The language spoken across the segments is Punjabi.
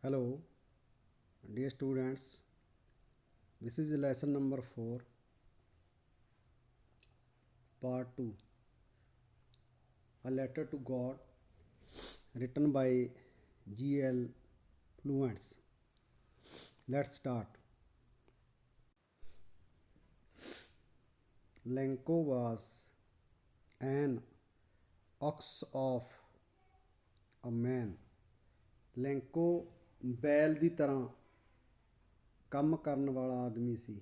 Hello, dear students. This is lesson number 4, part 2. A letter to God, written by G.L. Fluents. Let's start. Lenko was an ox of a man. ਲੈਂਕੋ ਬੈਲ ਦੀ ਤਰ੍ਹਾਂ ਕੰਮ ਕਰਨ ਵਾਲਾ ਆਦਮੀ ਸੀ।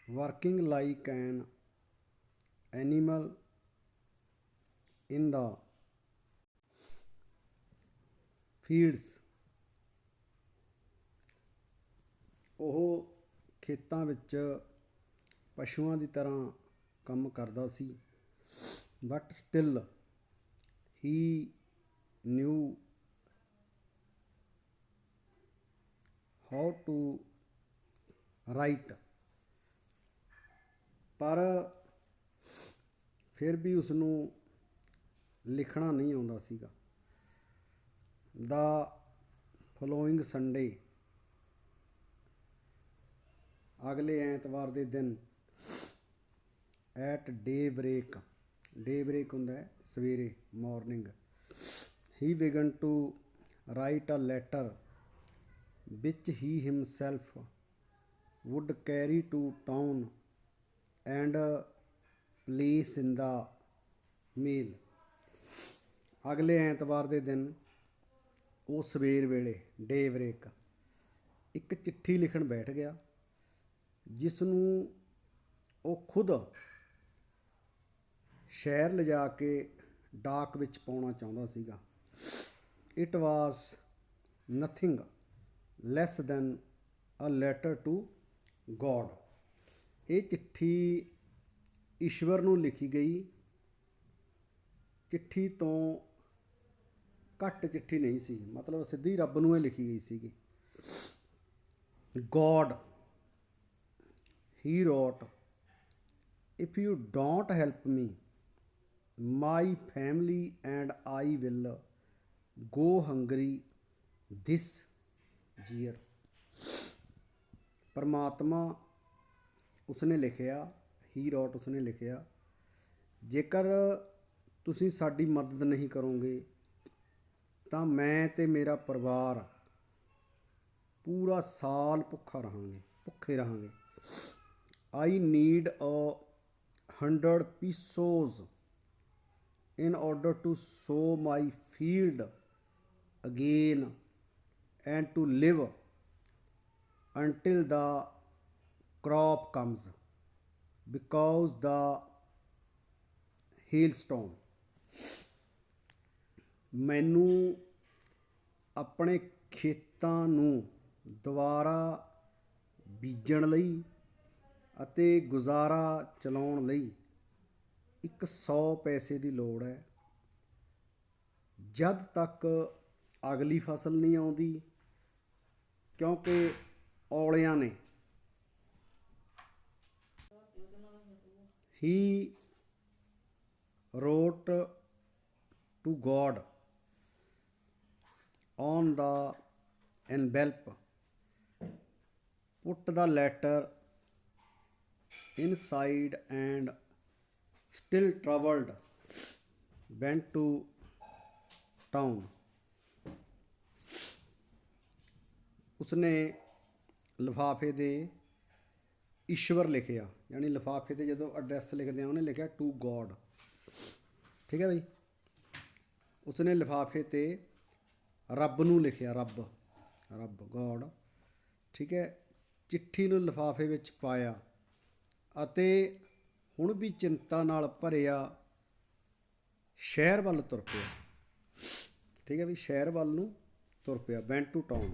Working like an animal in the fields, ਉਹ ਖੇਤਾਂ ਵਿੱਚ ਪਸ਼ੂਆਂ ਦੀ ਤਰ੍ਹਾਂ ਕੰਮ ਕਰਦਾ ਸੀ। But still he knew how to write, ਪਰ ਫਿਰ ਵੀ ਉਸਨੂੰ ਲਿਖਣਾ ਨਹੀਂ ਆਉਂਦਾ ਸੀਗਾ। ਦਾ ਫਲੋਇੰਗ ਸੰਡੇ, ਅਗਲੇ ਐਤਵਾਰ ਦੇ ਦਿਨ, ਐਟ ਡੇ ਬ੍ਰੇਕ ਹੁੰਦਾ ਹੈ ਸਵੇਰੇ, morning, he began to write a letter which he himself would carry to town and place in the mail. ਅਗਲੇ ਐਤਵਾਰ ਦੇ ਦਿਨ ਉਹ ਸਵੇਰ ਵੇਲੇ, ਡੇ ਬ੍ਰੇਕ, ਇੱਕ ਚਿੱਠੀ ਲਿਖਣ ਬੈਠ ਗਿਆ ਜਿਸ ਨੂੰ ਉਹ ਖੁਦ ਸ਼ਹਿਰ ਲਿਜਾ ਕੇ ਡਾਕ ਵਿੱਚ ਪਾਉਣਾ ਚਾਹੁੰਦਾ ਸੀਗਾ। It was nothing less than a letter to God. ਇਹ ਚਿੱਠੀ ਈਸ਼ਵਰ ਨੂੰ ਲਿਖੀ ਗਈ। ਚਿੱਠੀ ਤੋਂ ਘੱਟ ਚਿੱਠੀ ਨਹੀਂ ਸੀ, ਮਤਲਬ ਸਿੱਧੀ ਰੱਬ ਨੂੰ ਇਹ ਲਿਖੀ ਗਈ ਸੀਗੀ। God, he wrote, if you don't help me, my family and I will go hungry this year. ਪਰਮਾਤਮਾ, ਉਸਨੇ ਲਿਖਿਆ, ਹੀ ਰੋਟ, ਉਸਨੇ ਲਿਖਿਆ, ਜੇਕਰ ਤੁਸੀਂ ਸਾਡੀ ਮਦਦ ਨਹੀਂ ਕਰੋਗੇ ਤਾਂ ਮੈਂ ਤੇ ਮੇਰਾ ਪਰਿਵਾਰ ਪੂਰਾ ਸਾਲ ਭੁੱਖੇ ਰਹਾਂਗੇ। I need a 100 pesos in order to sow my field again and to live until the crop comes because the hailstorm। ਮੈਨੂੰ ਆਪਣੇ ਖੇਤਾਂ ਨੂੰ ਦੁਬਾਰਾ ਬੀਜਣ ਲਈ ਅਤੇ ਗੁਜ਼ਾਰਾ ਚਲਾਉਣ ਲਈ 100 ਪੈਸੇ ਦੀ ਲੋੜ ਹੈ। ਜਦ ਤੱਕ ਅਗਲੀ ਫਸਲ ਨਹੀਂ ਆਉਂਦੀ, ਕਿਉਂਕਿ ਔਲਿਆਂ ਨੇ। ਹੀ wrote to God on the envelope, put the letter inside and still troubled went to town। ਉਸਨੇ ਲਿਫਾਫੇ ਦੇ ਈਸ਼ਵਰ ਲਿਖਿਆ, ਯਾਨੀ ਲਿਫਾਫੇ 'ਤੇ ਜਦੋਂ ਐਡਰੈਸ ਲਿਖਦੇ ਆ ਉਹਨੇ ਲਿਖਿਆ ਟੂ ਗੋਡ। ਠੀਕ ਹੈ ਬਈ। ਉਸਨੇ ਲਿਫਾਫੇ 'ਤੇ ਰੱਬ ਨੂੰ ਲਿਖਿਆ, ਰੱਬ ਗੋਡ। ਠੀਕ ਹੈ। ਚਿੱਠੀ ਨੂੰ ਲਿਫਾਫੇ ਵਿੱਚ ਪਾਇਆ ਅਤੇ ਹੁਣ ਵੀ ਚਿੰਤਾ ਨਾਲ ਭਰਿਆ ਸ਼ਹਿਰ ਵੱਲ ਤੁਰ ਪਿਆ। ਠੀਕ ਹੈ ਵੀ, ਸ਼ਹਿਰ ਵੱਲ ਨੂੰ ਤੁਰ ਪਿਆ। Went to town.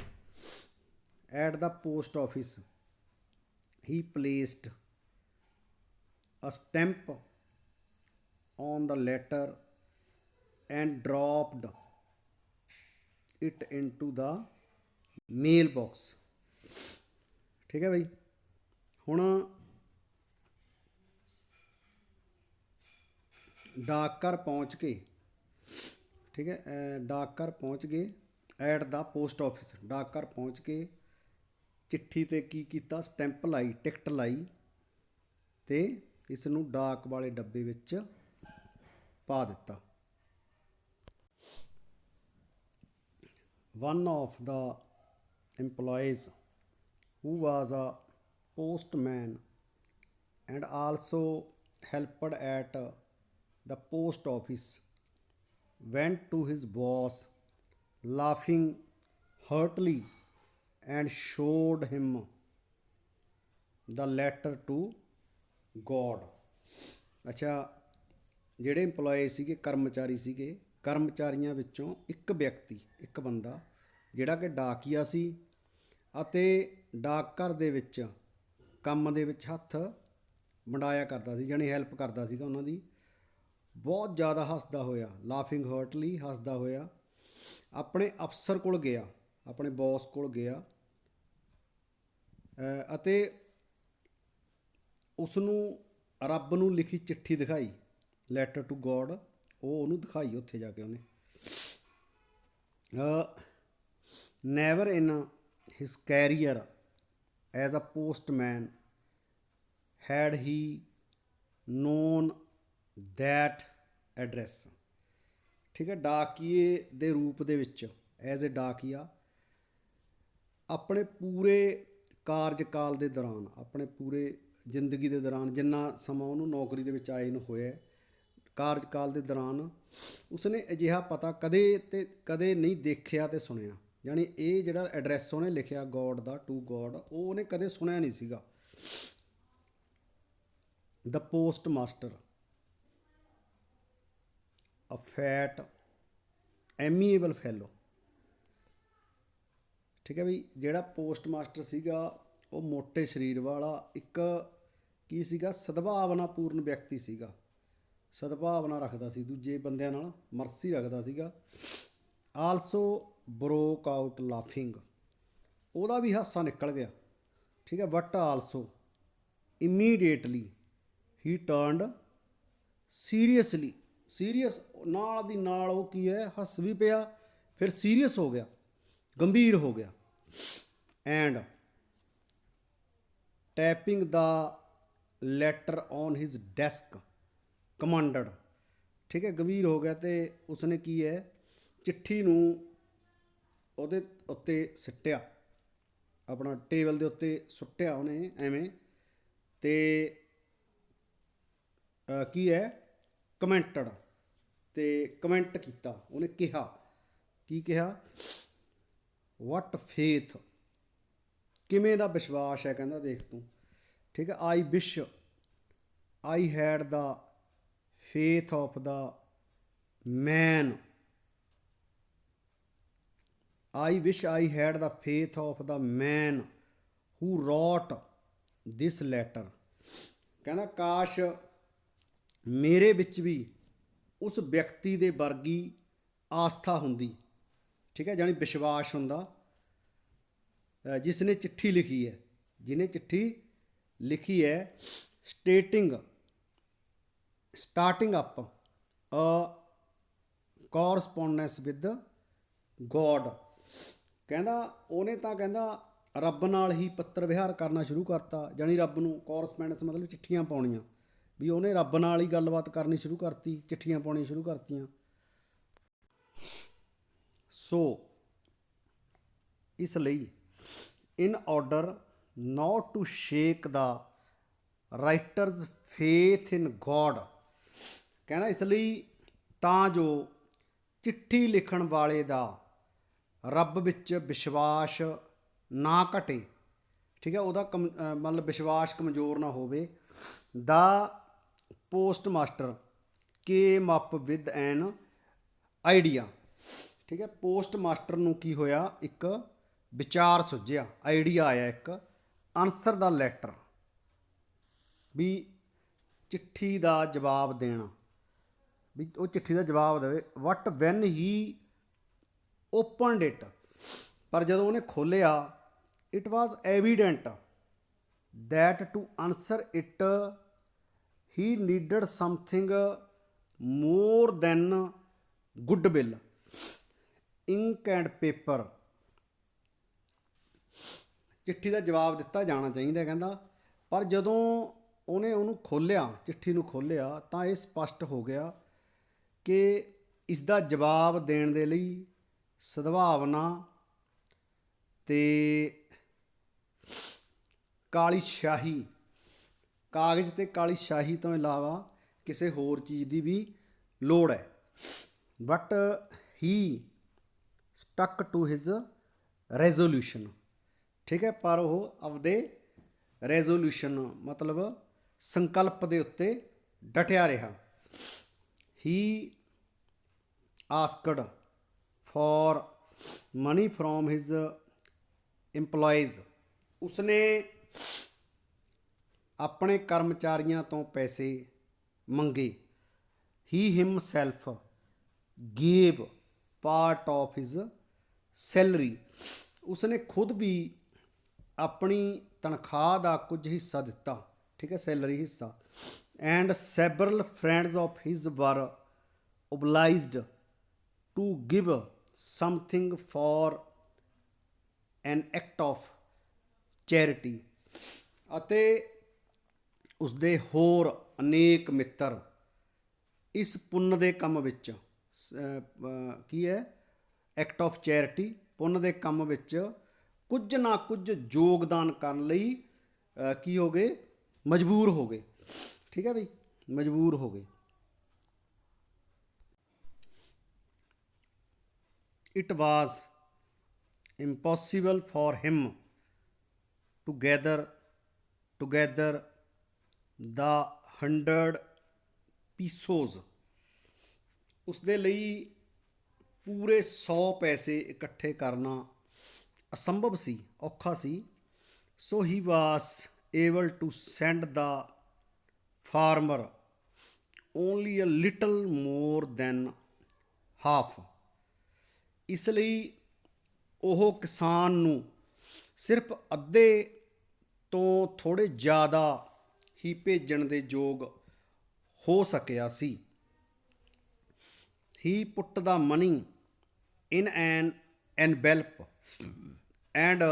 At the post office he placed a stamp on the letter and dropped it into the mail box. ਠੀਕ ਹੈ ਬਈ। ਹੁਣ डाकघर पहुंच के, ठीक है, डाकघर पहुंच गए एट द पोस्ट ऑफिस, डाकघर पहुंच के चिट्ठी ਤੇ ਕੀ ਕੀਤਾ, ਸਟੈਂਪ ਲਾਈ, ਟਿਕਟ ਲਾਈ ਤੇ ਇਸ ਨੂੰ ਡਾਕ ਵਾਲੇ ਡੱਬੇ ਵਿੱਚ ਪਾ ਦਿੱਤਾ। One of the employees who was a postman and also helped at the post office went to his boss laughing heartily and showed him the letter to God। ਅੱਛਾ, ਜਿਹੜੇ ਇੰਪਲੋਏ ਸੀਗੇ, ਕਰਮਚਾਰੀ ਸੀਗੇ, ਕਰਮਚਾਰੀਆਂ ਵਿੱਚੋਂ ਇੱਕ ਵਿਅਕਤੀ, ਇੱਕ ਬੰਦਾ ਜਿਹੜਾ ਕਿ ਡਾਕੀਆ ਸੀ ਅਤੇ ਡਾਕਘਰ ਦੇ ਵਿੱਚ ਕੰਮ ਦੇ ਵਿੱਚ ਹੱਥ ਵੰਡਾਇਆ ਕਰਦਾ ਸੀ, ਜਾਣੀ ਹੈਲਪ ਕਰਦਾ ਸੀਗਾ ਉਹਨਾਂ ਦੀ, ਬਹੁਤ ਜ਼ਿਆਦਾ ਹੱਸਦਾ ਹੋਇਆ, ਲਾਫਿੰਗ ਹਰਟਲੀ, ਹੱਸਦਾ ਹੋਇਆ ਆਪਣੇ ਅਫਸਰ ਕੋਲ ਗਿਆ, ਆਪਣੇ ਬੌਸ ਕੋਲ ਗਿਆ ਅਤੇ ਉਸ ਨੂੰ ਰੱਬ ਨੂੰ ਲਿਖੀ ਚਿੱਠੀ ਦਿਖਾਈ, ਲੈਟਰ ਟੂ ਗੋਡ, ਉਹ ਉਹਨੂੰ ਦਿਖਾਈ ਉੱਥੇ ਜਾ ਕੇ ਉਹਨੇ। Never in his career as a postman had he known that address. ਠੀਕ ਹੈ, ਡਾਕੀਏ ਦੇ ਰੂਪ ਦੇ ਵਿੱਚ, ਐਜ਼ ਏ ਡਾਕੀਆ, ਆਪਣੇ ਪੂਰੇ ਕਾਰਜਕਾਲ ਦੇ ਦੌਰਾਨ, ਆਪਣੇ ਪੂਰੇ ਜ਼ਿੰਦਗੀ ਦੇ ਦੌਰਾਨ, ਜਿੰਨਾ ਸਮਾਂ ਉਹਨੂੰ ਨੌਕਰੀ ਦੇ ਵਿੱਚ ਆਏ ਨੂੰ ਹੋਇਆ, ਕਾਰਜਕਾਲ ਦੇ ਦੌਰਾਨ ਉਸਨੇ ਅਜਿਹਾ ਪਤਾ ਕਦੇ ਨਹੀਂ ਦੇਖਿਆ ਤੇ ਸੁਣਿਆ। ਯਾਨੀ ਇਹ ਜਿਹੜਾ ਐਡਰੈਸ ਉਹਨੇ ਲਿਖਿਆ ਗੋਡ ਦਾ, ਟੂ ਗੋਡ, ਉਹ ਉਹਨੇ ਕਦੇ ਸੁਣਿਆ ਨਹੀਂ ਸੀਗਾ। ਦ ਪੋਸਟ ਮਾਸਟਰ, ਅ ਫੈਟ ਐਮੀਏਬਲ ਫੈਲੋ। ਠੀਕ ਹੈ ਬਈ, ਜਿਹੜਾ ਪੋਸਟ ਮਾਸਟਰ ਸੀਗਾ ਉਹ ਮੋਟੇ ਸਰੀਰ ਵਾਲਾ ਇੱਕ ਕੀ ਸੀਗਾ, ਸਦਭਾਵਨਾਪੂਰਨ ਵਿਅਕਤੀ ਸੀਗਾ, ਸਦਭਾਵਨਾ ਰੱਖਦਾ ਸੀ, ਦੂਜੇ ਬੰਦਿਆਂ ਨਾਲ ਮਰਸੀ ਰੱਖਦਾ ਸੀਗਾ। ਆਲਸੋ ਬਰੋਕ ਆਊਟ ਲਾਫਿੰਗ, ਉਹਦਾ ਵੀ ਹਾਸਾ ਨਿਕਲ ਗਿਆ। ਠੀਕ ਹੈ, but also immediately he turned seriously, serious ਨਾਲ ਦੀ ਨਾਲ ਉਹ ਕੀ ਹੈ, ਹੱਸ ਵੀ ਪਿਆ, ਫਿਰ ਸੀਰੀਅਸ ਹੋ ਗਿਆ, ਗੰਭੀਰ ਹੋ ਗਿਆ। And tapping the letter on his desk commanded. ਠੀਕ ਹੈ, ਗੰਭੀਰ ਹੋ ਗਿਆ ਅਤੇ ਉਸਨੇ ਕੀ ਹੈ, ਚਿੱਠੀ ਨੂੰ ਉਹਦੇ ਉੱਤੇ ਸਿੱਟਿਆ, ਆਪਣਾ ਟੇਬਲ ਦੇ ਉੱਤੇ ਸੁੱਟਿਆ ਉਹਨੇ ਐਵੇਂ, ਅਤੇ ਕੀ ਹੈ, ਕਮੈਂਟਡ, ਅਤੇ ਕਮੈਂਟ ਕੀਤਾ ਉਹਨੇ, ਕਿਹਾ, ਕੀ ਕਿਹਾ, ਵਟ ਫੇਥ, ਕਿਵੇਂ ਦਾ ਵਿਸ਼ਵਾਸ ਹੈ, ਕਹਿੰਦਾ ਦੇਖ ਤੂੰ। ਠੀਕ ਹੈ, I wish I had the faith of the man, I wish I had the faith of the man who wrote this letter. ਕਹਿੰਦਾ ਕਾਸ਼ ਮੇਰੇ ਵਿੱਚ ਵੀ ਉਸ ਵਿਅਕਤੀ ਦੇ ਵਰਗੀ ਆਸਥਾ ਹੁੰਦੀ। ਠੀਕ ਹੈ, ਜਾਣੀ ਵਿਸ਼ਵਾਸ ਹੁੰਦਾ, ਜਿਸ ਨੇ ਚਿੱਠੀ ਲਿਖੀ ਹੈ, ਜਿਹਨੇ ਚਿੱਠੀ ਲਿਖੀ ਹੈ, starting up a correspondence with God. ਕਹਿੰਦਾ ਉਹਨੇ ਤਾਂ ਕਹਿੰਦਾ ਰੱਬ ਨਾਲ ਹੀ ਪੱਤਰ ਵਿਹਾਰ ਕਰਨਾ ਸ਼ੁਰੂ ਕਰਤਾ, ਜਾਣੀ ਰੱਬ ਨੂੰ, ਕੋਰਸਪੋਂਡੈਂਸ ਮਤਲਬ ਚਿੱਠੀਆਂ ਪਾਉਣੀਆਂ, ਵੀ ਉਹਨੇ ਰੱਬ ਨਾਲ ਹੀ ਗੱਲਬਾਤ ਕਰਨੀ ਸ਼ੁਰੂ ਕਰਤੀ, ਚਿੱਠੀਆਂ ਪਾਉਣੀਆਂ ਸ਼ੁਰੂ ਕਰਤੀਆਂ। ਸੋ ਇਸ ਲਈ in order not to shake the writer's faith in God, ਕਹਿੰਦਾ ਇਸ ਲਈ ਤਾਂ ਜੋ ਚਿੱਠੀ ਲਿਖਣ ਵਾਲੇ ਦਾ ਰੱਬ ਵਿੱਚ ਵਿਸ਼ਵਾਸ ਨਾ ਘਟੇ। ਠੀਕ ਹੈ, ਉਹਦਾ ਮਤਲਬ ਵਿਸ਼ਵਾਸ ਕਮਜ਼ੋਰ ਨਾ ਹੋਵੇ। The postmaster came up with an idea. ਠੀਕ ਹੈ, ਪੋਸਟ ਮਾਸਟਰ ਨੂੰ ਕੀ ਹੋਇਆ, ਇੱਕ ਵਿਚਾਰ ਸੁੱਝਿਆ, ਆਈਡੀਆ ਆਇਆ ਇੱਕ, ਆਨਸਰ ਦਾ ਲੈਟਰ, ਵੀ ਚਿੱਠੀ ਦਾ ਜਵਾਬ ਦੇਣਾ, ਵੀ ਉਹ ਚਿੱਠੀ ਦਾ ਜਵਾਬ ਦੇਵੇ। What when he opened it, ਪਰ ਜਦੋਂ ਉਹਨੇ ਖੋਲ੍ਹਿਆ, it was evident that to answer it he needed something more than goodwill, ink and paper। ਚਿੱਠੀ ਦਾ ਜਵਾਬ ਦਿੱਤਾ ਜਾਣਾ ਚਾਹੀਦਾ ਕਹਿੰਦਾ, ਪਰ ਜਦੋਂ ਉਹਨੇ ਉਹਨੂੰ ਖੋਲ੍ਹਿਆ, ਚਿੱਠੀ ਨੂੰ ਖੋਲ੍ਹਿਆ, ਤਾਂ ਇਹ ਸਪਸ਼ਟ ਹੋ ਗਿਆ ਕਿ ਇਸ ਦਾ ਜਵਾਬ ਦੇਣ ਦੇ ਲਈ ਸਦਭਾਵਨਾ ਤੇ ਕਾਲੀ ਸ਼ਾਹੀ, ਕਾਗਜ਼ ਤੇ ਕਾਲੀ ਸ਼ਾਹੀ ਤੋਂ ਇਲਾਵਾ ਕਿਸੇ ਹੋਰ ਚੀਜ਼ ਦੀ ਵੀ ਲੋੜ ਹੈ। But he stuck to his resolution. ਠੀਕ ਹੈ, ਪਰ ਉਹ ਆਪਦੇ ਰੈਜ਼ੋਲੂਸ਼ਨ ਮਤਲਬ ਸੰਕਲਪ ਦੇ ਉੱਤੇ ਡਟਿਆ ਰਿਹਾ। He asked for money from his employees. ਉਸਨੇ ਆਪਣੇ ਕਰਮਚਾਰੀਆਂ ਤੋਂ ਪੈਸੇ ਮੰਗੇ। He himself gave part of his salary. ਉਸਨੇ ਖੁਦ ਵੀ ਆਪਣੀ ਤਨਖਾਹ ਦਾ ਕੁਝ ਹਿੱਸਾ ਦਿੱਤਾ। ਠੀਕ ਹੈ, ਸੈਲਰੀ ਹਿੱਸਾ। And several friends of his were obliged to give something for an act of charity. ਅਤੇ ਉਸਦੇ ਹੋਰ ਅਨੇਕ ਮਿੱਤਰ ਇਸ ਪੁੰਨ ਦੇ ਕੰਮ ਵਿੱਚ ਕੀ ਹੈ, ਐਕਟ ਆਫ ਚੈਰਿਟੀ, ਪੁੰਨ ਦੇ ਕੰਮ ਵਿੱਚ ਕੁਝ ਨਾ ਕੁਝ ਯੋਗਦਾਨ ਕਰਨ ਲਈ ਕੀ ਹੋ ਗਏ, ਮਜਬੂਰ ਹੋ ਗਏ। ਠੀਕ ਹੈ ਬਈ, ਮਜਬੂਰ ਹੋ ਗਏ। It was impossible for him to gather together the 100 pesos। ਉਸਦੇ ਲਈ ਪੂਰੇ 100 ਪੈਸੇ ਇਕੱਠੇ ਕਰਨਾ ਅਸੰਭਵ ਸੀ, ਔਖਾ ਸੀ। So he was able to send the farmer only a little more than half. ਇਸ ਲਈ ਉਹ ਕਿਸਾਨ ਨੂੰ ਸਿਰਫ ਅੱਧੇ ਤੋਂ ਥੋੜ੍ਹੇ ਜ਼ਿਆਦਾ ਹੀ ਭੇਜਣ ਦੇ ਯੋਗ ਹੋ ਸਕਿਆ ਸੀ। He put the money in an envelope and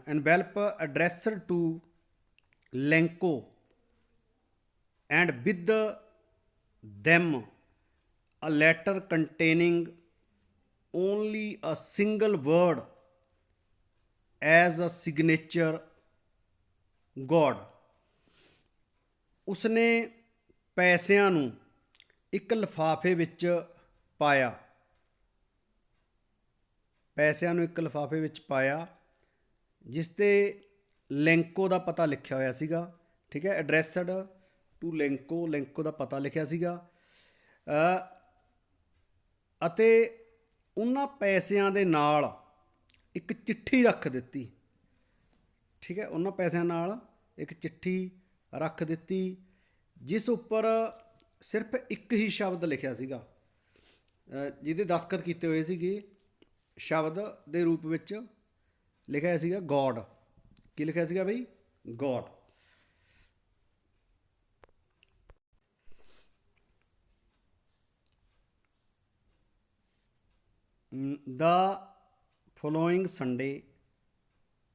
envelope addressed to Lenko and with them a letter containing only a single word as a signature, God। ਉਸਨੇ ਪੈਸਿਆਂ ਨੂੰ ਇੱਕ ਲਿਫਾਫੇ ਵਿੱਚ ਪਾਇਆ, ਪੈਸਿਆਂ ਨੂੰ ਇੱਕ ਲਿਫਾਫੇ ਵਿੱਚ ਪਾਇਆ ਜਿਸ 'ਤੇ ਲੈਂਕੋ ਦਾ ਪਤਾ ਲਿਖਿਆ ਹੋਇਆ ਸੀਗਾ। ਠੀਕ ਹੈ, ਐਡਰੈਸਡ ਟੂ ਲੈਂਕੋ, ਲੈਂਕੋ ਦਾ ਪਤਾ ਲਿਖਿਆ ਸੀਗਾ। ਅਤੇ ਉਹਨਾਂ ਪੈਸਿਆਂ ਦੇ ਨਾਲ ਇੱਕ ਚਿੱਠੀ ਰੱਖ ਦਿੱਤੀ। ਠੀਕ ਹੈ, ਉਹਨਾਂ ਪੈਸਿਆਂ ਨਾਲ ਇੱਕ ਚਿੱਠੀ ਰੱਖ ਦਿੱਤੀ ਜਿਸ ਉੱਪਰ ਸਿਰਫ ਇੱਕ ਹੀ ਸ਼ਬਦ ਲਿਖਿਆ ਸੀਗਾ, ਜਿਹਦੇ ਦਸਤਖਤ ਕੀਤੇ ਹੋਏ ਸੀਗੇ। ਸ਼ਬਦ ਦੇ ਰੂਪ ਵਿੱਚ ਲਿਖਿਆ ਹੋਇਆ ਸੀਗਾ ਗੋਡ। ਕੀ ਲਿਖਿਆ ਸੀਗਾ ਬਈ? God. The following Sunday,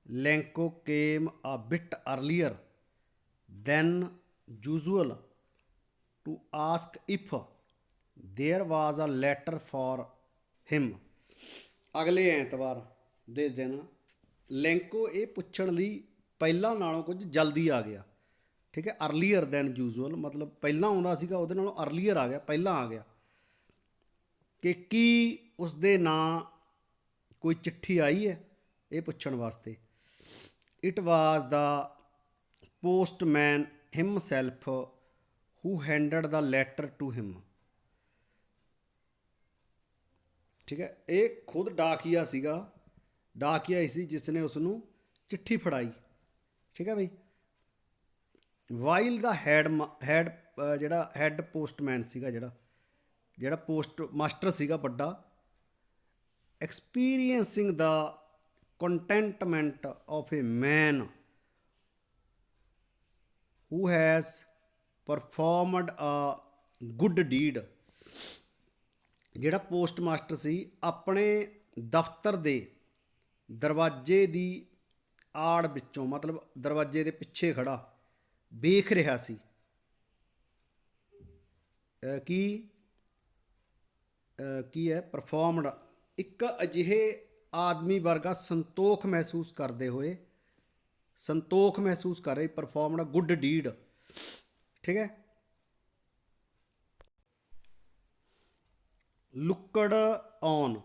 Lenko came a bit earlier than usual to ask if there was a letter for him। ਅਗਲੇ ਐਤਵਾਰ ਦੇ ਦਿਨ ਲੈਂਕੋ ਇਹ ਪੁੱਛਣ ਲਈ ਪਹਿਲਾਂ ਨਾਲੋਂ ਕੁਝ ਜਲਦੀ ਆ ਗਿਆ। ਠੀਕ ਹੈ, ਅਰਲੀਅਰ ਦੈਨ ਯੂਜ਼ੂਅਲ ਮਤਲਬ ਪਹਿਲਾਂ ਆਉਂਦਾ ਸੀਗਾ, ਉਹਦੇ ਨਾਲੋਂ ਅਰਲੀਅਰ ਆ ਗਿਆ, ਪਹਿਲਾਂ ਆ ਗਿਆ ਕਿ ਕੀ ਉਸਦੇ ਨਾਂ ਕੋਈ ਚਿੱਠੀ ਆਈ ਹੈ, ਇਹ ਪੁੱਛਣ ਵਾਸਤੇ। It was the postman himself who handed the letter to him. ਠੀਕ ਹੈ, ਇਹ ਖੁਦ ਡਾਕੀਆ ਸੀਗਾ, ਡਾਕੀਆ ਹੀ ਸੀ ਜਿਸ ਨੇ ਉਸ ਨੂੰ ਚਿੱਠੀ ਫੜਾਈ। ਠੀਕ ਹੈ ਬਈ। ਵਾਈਲ ਦਾ ਜਿਹੜਾ ਹੈਡ ਪੋਸਟਮੈਨ ਸੀਗਾ, ਜਿਹੜਾ ਪੋਸਟ ਮਾਸਟਰ ਸੀਗਾ ਵੱਡਾ, experiencing the contentment of a man who has performed a good deed. ਜਿਹੜਾ ਪੋਸਟ ਮਾਸਟਰ ਸੀ ਆਪਣੇ ਦਫ਼ਤਰ ਦੇ ਦਰਵਾਜ਼ੇ ਦੀ ਆੜ ਵਿੱਚੋਂ, ਮਤਲਬ ਦਰਵਾਜ਼ੇ ਦੇ ਪਿੱਛੇ ਖੜਾ ਵੇਖ ਰਿਹਾ ਸੀ ਕੀ ਕੀ ਹੈ, ਪਰਫਾਰਮਡ, ਇੱਕ ਅਜਿਹੇ ਆਦਮੀ ਵਰਗਾ ਸੰਤੋਖ ਮਹਿਸੂਸ ਕਰਦੇ ਹੋਏ, ਸੰਤੋਖ ਮਹਿਸੂਸ ਕਰ ਰਹੇ, ਪਰਫਾਰਮਡ ਗੁੱਡ ਡੀਡ। ਠੀਕ ਹੈ। Looked on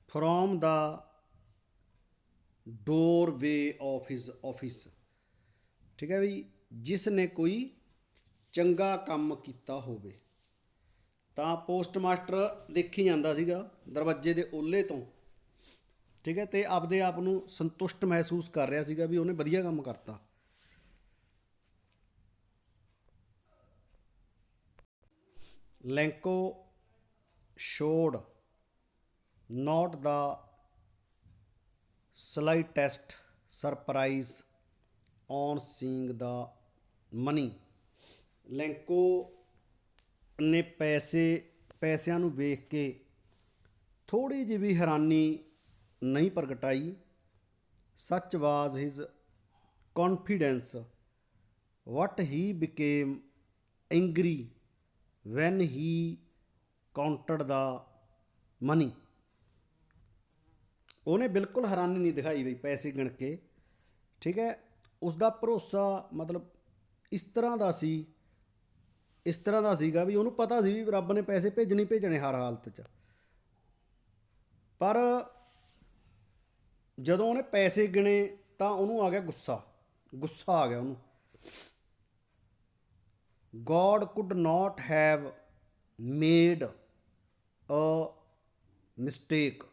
from the doorway of his office. ਠੀਕ ਹੈ ਵੀ, ਜਿਸ ਨੇ ਕੋਈ ਚੰਗਾ ਕੰਮ ਕੀਤਾ ਹੋਵੇ। ਤਾਂ ਪੋਸਟ ਮਾਸਟਰ ਦੇਖੀ ਜਾਂਦਾ ਸੀਗਾ ਦਰਵਾਜ਼ੇ ਦੇ ਓਹਲੇ ਤੋਂ। ਠੀਕ ਹੈ, ਤੇ ਆਪਦੇ ਆਪ ਨੂੰ ਸੰਤੁਸ਼ਟ ਮਹਿਸੂਸ ਕਰ ਰਿਹਾ ਸੀਗਾ ਵੀ ਉਹਨੇ ਵਧੀਆ ਕੰਮ ਕਰਤਾ। Lencho showed not the slightest surprise on seeing the money। Lencho ਨੇ ਪੈਸਿਆਂ ਨੂੰ ਵੇਖ ਕੇ ਥੋੜ੍ਹੀ ਜਿਹੀ ਵੀ ਹੈਰਾਨੀ ਨਹੀਂ ਪ੍ਰਗਟਾਈ। Such was his confidence what he became angry when he counted the money। ਉਹਨੇ ਬਿਲਕੁਲ ਹੈਰਾਨੀ ਨਹੀਂ ਦਿਖਾਈ ਬਈ ਪੈਸੇ ਗਿਣ ਕੇ। ਠੀਕ ਹੈ, ਉਸਦਾ ਭਰੋਸਾ ਮਤਲਬ ਇਸ ਤਰ੍ਹਾਂ ਦਾ ਸੀਗਾ ਵੀ ਉਹਨੂੰ ਪਤਾ ਸੀ ਵੀ ਰੱਬ ਨੇ ਪੈਸੇ ਭੇਜਣੇ ਹੀ ਭੇਜਣੇ ਹਰ ਹਾਲਤ 'ਚ। ਪਰ ਜਦੋਂ ਉਹਨੇ ਪੈਸੇ ਗਿਣੇ ਤਾਂ ਉਹਨੂੰ ਆ ਗਿਆ ਗੁੱਸਾ ਆ ਗਿਆ ਉਹਨੂੰ। God could not have made a mistake।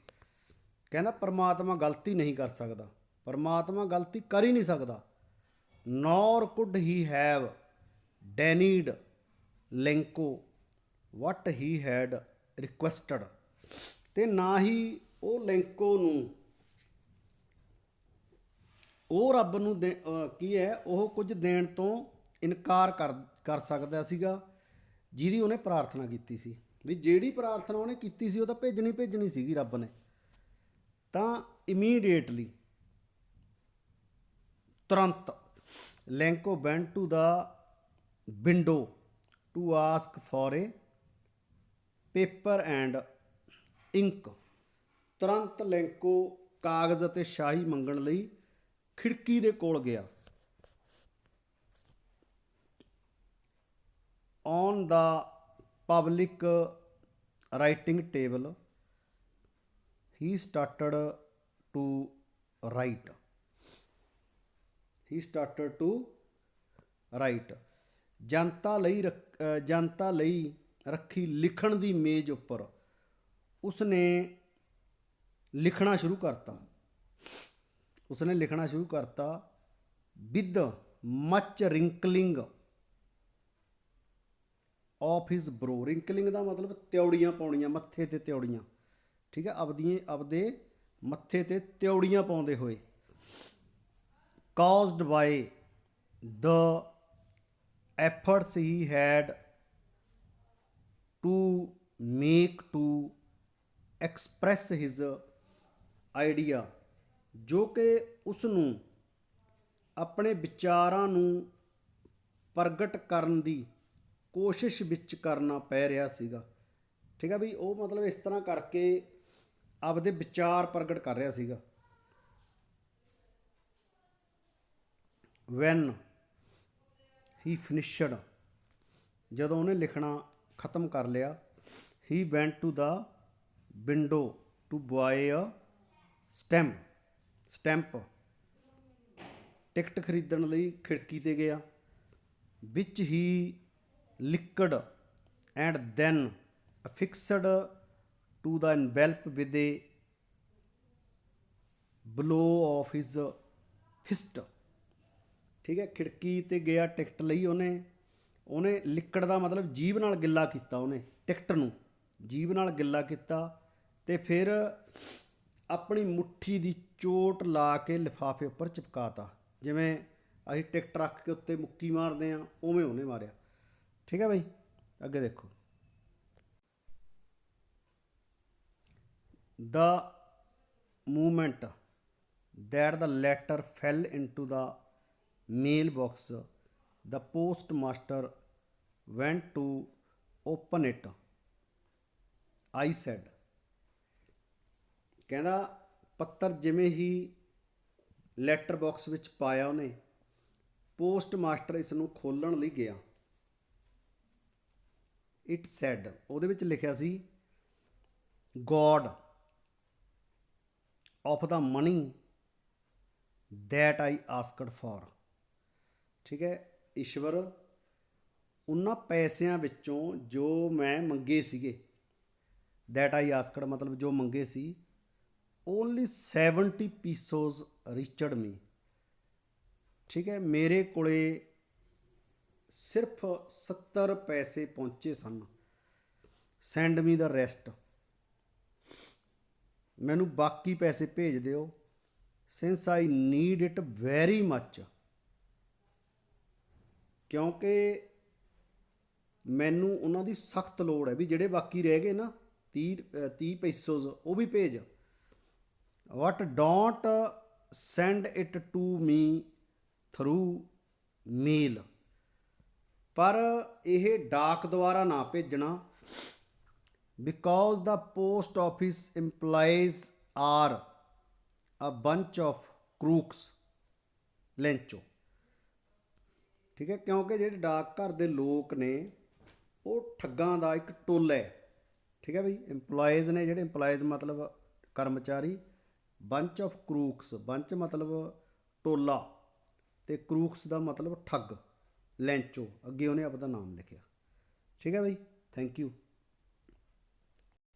ਕਹਿੰਦਾ ਪਰਮਾਤਮਾ ਗਲਤੀ ਨਹੀਂ ਕਰ ਸਕਦਾ, ਪਰਮਾਤਮਾ ਗਲਤੀ ਕਰ ਹੀ ਨਹੀਂ ਸਕਦਾ। nor could he have denied ਲੈਂਕੋ what he had requested। ਤੇ ਨਾ ਹੀ ਉਹ ਲੈਂਕੋ ਨੂੰ, ਉਹ ਰੱਬ ਨੂੰ ਕੀ ਹੈ, ਉਹ ਕੁਝ ਦੇਣ ਤੋਂ ਇਨਕਾਰ ਕਰ ਸਕਦਾ ਸੀਗਾ ਜਿਹਦੀ ਉਹਨੇ ਪ੍ਰਾਰਥਨਾ ਕੀਤੀ ਸੀ। ਵੀ ਜਿਹੜੀ ਪ੍ਰਾਰਥਨਾ ਉਹਨੇ ਕੀਤੀ ਸੀ ਉਹ ਤਾਂ ਭੇਜਣੀ ਸੀਗੀ ਰੱਬ ਨੇ। ਤਾਂ ਇਮੀਡੀਏਟਲੀ, ਤੁਰੰਤ, Lencho went to the window to ask for a paper and ink. ਤੁਰੰਤ ਲੈਂਕੋ ਕਾਗਜ਼ ਅਤੇ ਸ਼ਾਹੀ ਮੰਗਣ ਲਈ ਖਿੜਕੀ ਦੇ ਕੋਲ ਗਿਆ। On the public writing table he started to write। ਜਨਤਾ ਲਈ ਰੱਖੀ ਲਿਖਣ ਦੀ ਮੇਜ਼ ਉੱਪਰ ਉਸਨੇ ਲਿਖਣਾ ਸ਼ੁਰੂ ਕਰਤਾ। with much wrinkling of his brow। wrinkling ਦਾ ਮਤਲਬ ਤਿਉੜੀਆਂ ਪਾਉਣੀਆਂ, ਮੱਥੇ ਤੇ ਤਿਉੜੀਆਂ। ਠੀਕ ਹੈ, ਆਪਦੇ ਮੱਥੇ ਤੇ ਤਿਉੜੀਆਂ ਪਾਉਂਦੇ ਹੋਏ। caused by the efforts he had to make to express his idea। ਜੋ ਕਿ ਉਸ ਨੂੰ ਆਪਣੇ ਵਿਚਾਰਾਂ ਨੂੰ ਪ੍ਰਗਟ ਕਰਨ ਦੀ ਕੋਸ਼ਿਸ਼ ਵਿੱਚ ਕਰਨਾ ਪੈ ਰਿਹਾ ਸੀਗਾ। ਠੀਕ ਹੈ ਵੀ, ਉਹ ਮਤਲਬ ਇਸ ਤਰ੍ਹਾਂ ਕਰਕੇ ਆਪਦੇ ਵਿਚਾਰ ਪ੍ਰਗਟ ਕਰ ਰਿਹਾ ਸੀਗਾ। when he finished, ਜਦੋਂ ਉਹਨੇ ਲਿਖਣਾ ਖਤਮ ਕਰ ਲਿਆ, he went to the window to buy a stamp। Ticket ਖਰੀਦਣ ਲਈ ਖਿੜਕੀ ਤੇ ਗਿਆ। which he licked and then affixed to the envelope with a blow of his fist। ਠੀਕ ਹੈ, ਖਿੜਕੀ ਤੇ ਗਿਆ ਟਿਕਟ ਲਈ। ਉਹਨੇ ਲਿਕੜ ਦਾ ਮਤਲਬ ਜੀਭ ਨਾਲ ਗਿੱਲਾ ਕੀਤਾ, ਉਹਨੇ ਟਿਕਟ ਨੂੰ ਜੀਭ ਨਾਲ ਗਿੱਲਾ ਕੀਤਾ ਤੇ ਫਿਰ ਆਪਣੀ ਮੁੱਠੀ ਦੀ ਚੋਟ ਲਾ ਕੇ ਲਿਫਾਫੇ ਉੱਪਰ ਚਿਪਕਾਤਾ। ਜਿਵੇਂ ਅਸੀਂ ਟਿਕਟ ਰੱਖ ਕੇ ਉੱਤੇ ਮੁੱਕੀ ਮਾਰਦੇ ਹਾਂ, ਉਵੇਂ ਉਹਨੇ ਮਾਰਿਆ। ਠੀਕ ਹੈ ਬਾਈ, ਅੱਗੇ ਦੇਖੋ, the moment that the letter fell into the mailbox, the postmaster went to open it. I said, ਕਹਿੰਦਾ ਪੱਤਰ ਜਿਵੇਂ ਹੀ ਲੈਟਰ ਬਾਕਸ ਵਿੱਚ ਪਾਇਆ ਉਹਨੇ, ਪੋਸਟ ਮਾਸਟਰ ਇਸ ਨੂੰ ਖੋਲ੍ਹਣ ਲਈ ਗਿਆ। ਇਟ ਸੈਡ, ਉਹਦੇ ਵਿੱਚ ਲਿਖਿਆ ਸੀ God of the money that I asked for. ਠੀਕ ਹੈ, ਈਸ਼ਵਰ ਉਹਨਾਂ ਪੈਸਿਆਂ ਵਿੱਚੋਂ ਜੋ ਮੈਂ ਮੰਗੇ ਸੀਗੇ, ਦੈਟ ਆਈ ਆਸਕਡ ਮਤਲਬ ਜੋ ਮੰਗੇ ਸੀ, ਓਨਲੀ 70 ਪੀਸੋਜ਼ ਰੀਚਡ ਮੀ। ਠੀਕ ਹੈ, ਮੇਰੇ ਕੋਲੇ ਸਿਰਫ 70 ਪੈਸੇ ਪਹੁੰਚੇ ਸਨ। ਸੈਂਡ ਮੀ ਦਾ ਰੈਸਟ, ਮੈਨੂੰ ਬਾਕੀ ਪੈਸੇ ਭੇਜ ਦਿਓ। Since I need it very much, ਕਿਉਂਕਿ ਮੈਨੂੰ ਉਹਨਾਂ ਦੀ ਸਖਤ ਲੋੜ ਹੈ। ਵੀ ਜਿਹੜੇ ਬਾਕੀ ਰਹਿ ਗਏ ਨਾ 30 ਪੈਸੋਜ਼, ਉਹ ਵੀ ਭੇਜ। But don't send it to me through mail, ਪਰ ਇਹ ਡਾਕ ਦੁਆਰਾ ਨਾ ਭੇਜਣਾ। Because the post office employees are a bunch of crooks Lencho. ਠੀਕ ਹੈ, ਕਿਉਂਕਿ ਜਿਹੜੇ ਡਾਕ ਘਰ ਦੇ ਲੋਕ ਨੇ ਉਹ ਠੱਗਾਂ ਦਾ ਇੱਕ ਟੋਲਾ ਹੈ। ਠੀਕ ਹੈ ਬਈ, ਇੰਪਲਾਈਜ਼ ਨੇ ਜਿਹੜੇ, ਇੰਪਲਾਈਜ਼ ਮਤਲਬ ਕਰਮਚਾਰੀ, ਬੰਚ ਆਫ ਕਰੂਕਸ, ਬੰਚ ਮਤਲਬ ਟੋਲਾ, ਅਤੇ ਕਰੂਕਸ ਦਾ ਮਤਲਬ ਠੱਗ, ਲੈਂਚੋ, ਅੱਗੇ ਉਹਨੇ ਆਪਦਾ ਨਾਮ ਲਿਖਿਆ। ਠੀਕ ਹੈ ਬਈ, ਥੈਂਕ ਯੂ।